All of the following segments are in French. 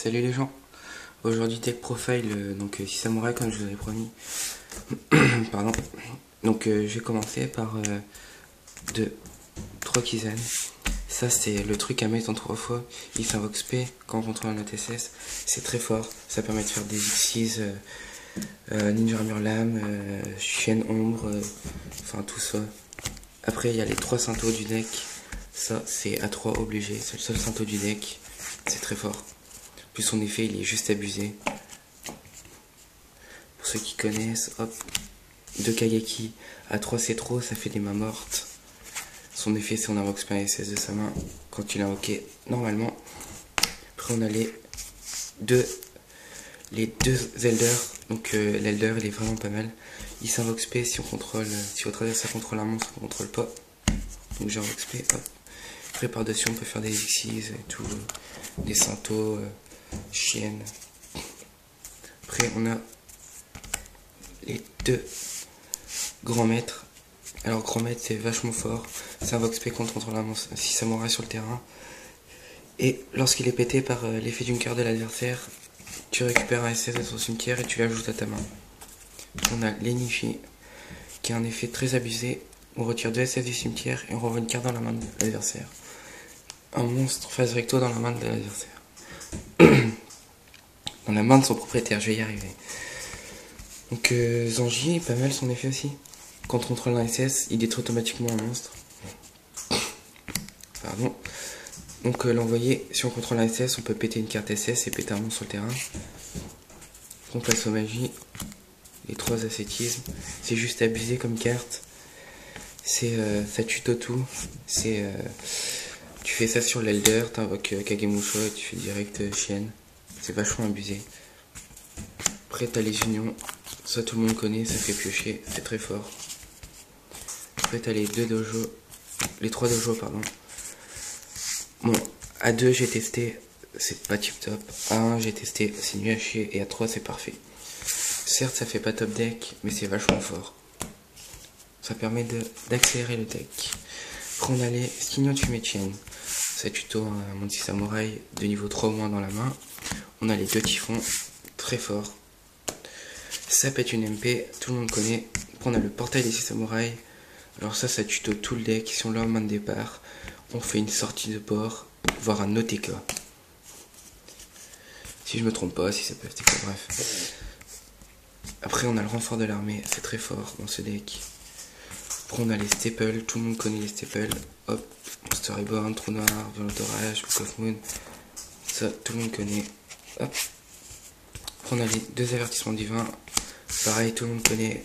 Salut les gens, aujourd'hui Tech Profile, si Samouraï comme je vous avais promis. Pardon. Je vais commencer par 3 Kizan. Ça c'est le truc à mettre en 3 fois. Il s'invoque SP quand on contrôle un ATSS. C'est très fort, ça permet de faire des X6, Ninja Armure Lame, Chienne Ombre, enfin tout ça. Après il y a les 3 Synthos du deck. Ça c'est à 3 obligé, c'est le seul Syntho du deck. C'est très fort. Plus son effet il est juste abusé. Pour ceux qui connaissent, hop, 2 Kageki à 3 c'est trop, ça fait des mains mortes. Son effet c'est on invoque pas SS de sa main quand il a invoqué normalement. Après on a les deux Elders. L'Elder il est vraiment pas mal. Il s'invoque SP si on contrôle, si votre adversaire contrôle un monstre qu'on contrôle pas. Donc j'invoque SP, hop. Après par dessus on peut faire des Xyz et tout, des Synthos, Chienne. Après on a les 2 grands maîtres. Alors grand maître c'est vachement fort. Ça invoque SP contre contrôle un monstre si Samouraï sur le terrain. Et lorsqu'il est pété par l'effet d'une carte de l'adversaire, tu récupères un SS de son cimetière et tu l'ajoutes à ta main. On a l'Enifi qui a un effet très abusé. On retire 2 SS du cimetière et on renvoie une carte dans la main de l'adversaire. Un monstre face recto dans la main de l'adversaire. Dans la main de son propriétaire, je vais y arriver. Donc Zanji, pas mal son effet aussi. Quand on contrôle un SS, il détruit automatiquement un monstre. Pardon. Donc l'envoyer, si on contrôle un SS, on peut péter une carte SS et péter un monstre sur le terrain. On passe aux magies. Les 3 ascétismes. C'est juste abusé comme carte. C'est ça tuto tout. C'est tu fais ça sur l'Elder, t'invoques Kagemusha et tu fais direct Chienne. C'est vachement abusé. Après t'as les unions. Ça tout le monde connaît, ça fait piocher, c'est très fort. Après t'as les 2 dojos. Les 3 dojos pardon. Bon, à 2 j'ai testé, c'est pas tip top. À 1 j'ai testé, c'est nul à chier. Et à 3 c'est parfait. Certes ça fait pas top deck, mais c'est vachement fort. Ça permet d'accélérer le deck. Après on a les Stignon Tumetienne. Ça tuto un Monty Samouraï de niveau 3 ou moins dans la main. On a les 2 typhons, très fort. Ça pète une MP, tout le monde connaît. Après on a le portail des 6 samouraïs. Alors ça tuto tout le deck. Si on l'a en main de départ, on fait une sortie de port, voire un OTK. Si je me trompe pas, si ça peut être bref. Après on a le renfort de l'armée, c'est très fort dans ce deck. Après on a les staples, tout le monde connaît les staples. Hop, Monster Reborn, Trou Noir, Violent Orage, Book of Moon. Ça tout le monde connaît. Hop. Après on a les 2 avertissements divins. Pareil, tout le monde connaît.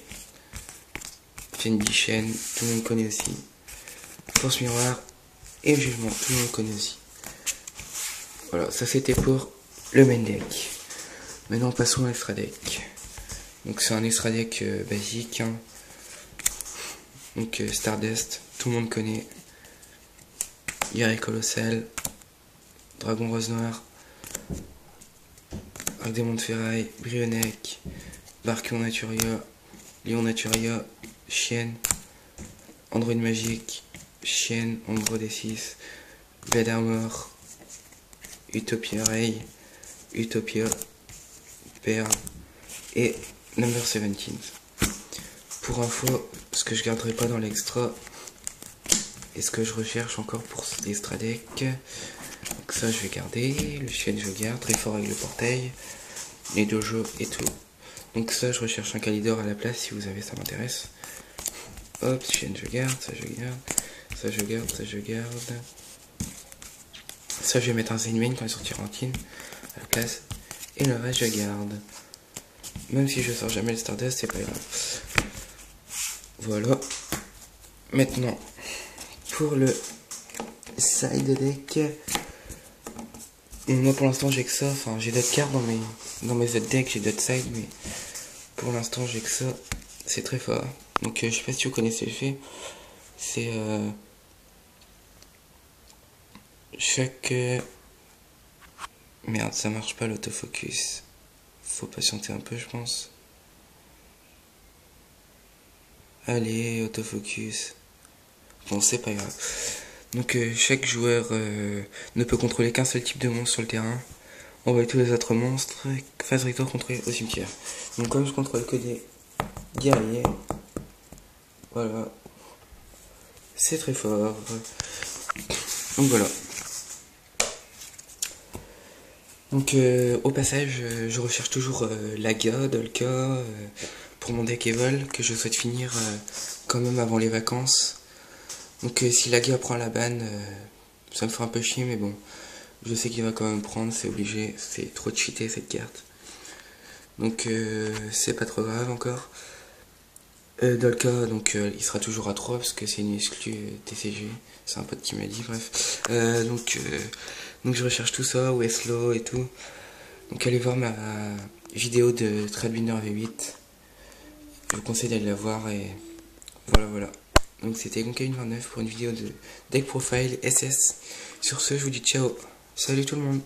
Shen, tout le monde connaît aussi. Force Miroir et Jugement, tout le monde connaît aussi. Voilà, ça c'était pour le main deck. Maintenant passons à l'extra deck. Donc c'est un extra deck basique. Hein. Donc Stardust, tout le monde connaît. Guerrier Colossal, Dragon Rose Noir, Arc Démon de Ferraille, Brionec, Barkion Naturia, Lion Naturia, Chienne, Android Magique, Chienne, Ombre D6, Bed Armor, Utopia Ray, Utopia, Perle et Number 17. Pour info, ce que je garderai pas dans l'extra, et ce que je recherche encore pour l'extra deck, donc ça je vais garder, le Chienne je garde, très fort avec le portail, les dojos et tout. Donc ça je recherche un Kalidor à la place si vous avez, ça m'intéresse. Hop, Chienne je garde, ça je garde, ça je garde, ça je garde. Ça je vais mettre un Zenmain quand il sortira en team à la place. Et le reste je garde. Même si je sors jamais le Stardust, c'est pas grave. Voilà. Maintenant, pour le side deck, moi pour l'instant j'ai que ça. Enfin j'ai d'autres cartes dans mes autres decks, j'ai d'autres sides, mais pour l'instant j'ai que ça. C'est très fort. Donc je sais pas si vous connaissez le fait. C'est chaque merde, ça marche pas l'autofocus. Faut patienter un peu je pense. Allez, autofocus. Bon, c'est pas grave. Donc chaque joueur ne peut contrôler qu'un seul type de monstre sur le terrain. envoyer tous les autres monstres, phase recto contrôlée au cimetière. Donc comme je contrôle que des guerriers, voilà, c'est très fort. Donc voilà. Donc au passage, je recherche toujours Laga, Dolka, pour mon deck Evol, que je souhaite finir quand même avant les vacances. Donc si Laga prend la banne, ça me fait un peu chier, mais bon, je sais qu'il va quand même prendre, c'est obligé, c'est trop cheaté cette carte. Donc c'est pas trop grave encore. Dolka, donc il sera toujours à 3 parce que c'est une exclue TCG, c'est un pote qui m'a dit, bref. Donc je recherche tout ça, Weslo et tout. Donc allez voir ma vidéo de Threadbinder V8. Je vous conseille d'aller la voir et voilà. Donc c'était Gonka129 pour une vidéo de deck profile SS. Sur ce, je vous dis ciao. Salut tout le monde.